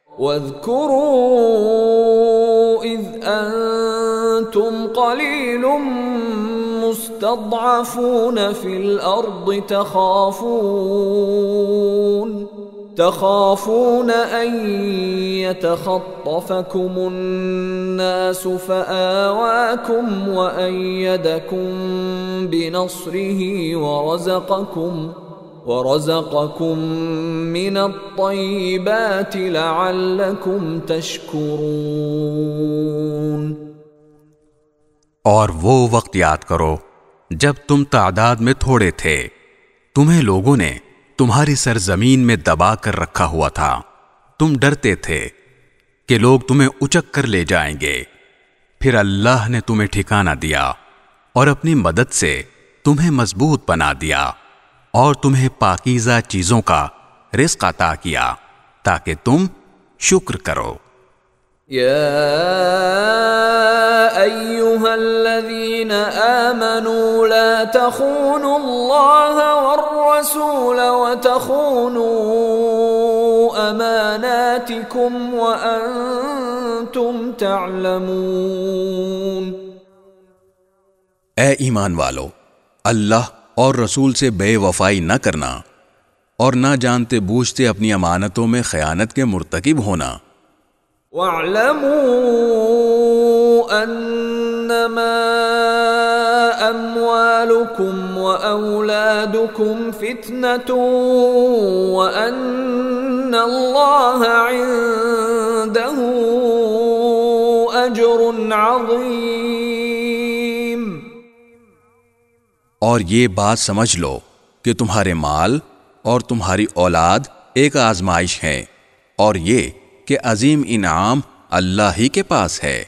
واذكروا إذ أنتم قليل مستضعفون في الأرض تخافون أن يتخطفكم الناس فآواكم وأيدكم بنصره ورزقكم من الطيبات لعلكم تشكرون۔ اور وہ وقت یاد کرو جب تم تعداد میں تھوڑے تھے، تمہیں لوگوں نے تمہاری سرزمین میں دبا کر رکھا ہوا تھا، تم ڈرتے تھے کہ لوگ تمہیں اچک کر لے جائیں گے، پھر اللہ نے تمہیں ٹھکانہ دیا اور اپنی مدد سے تمہیں مضبوط بنا دیا اور تمہیں پاکیزہ چیزوں کا رزق عطا کیا تاکہ تم شکر کرو۔ یا ایھا الذین آمنوا لا تخونوا اللہ والرسول وتخونوا اماناتکم وانتم تعلمون۔ اے ایمان والو، اللہ اور رسول سے بے وفائی نہ کرنا اور نہ جانتے بوجھتے اپنی امانتوں میں خیانت کے مرتکب ہونا۔ وَاعْلَمُوا أَنَّمَا أَمْوَالُكُمْ وَأَوْلَادُكُمْ فِتْنَةٌ وَأَنَّ اللَّهَ عِندَهُ أَجْرٌ عَظِيمٌ۔ اور یہ بات سمجھ لو کہ تمہارے مال اور تمہاری اولاد ایک آزمائش ہے، اور یہ کہ عظیم انعام اللہ ہی کے پاس ہے۔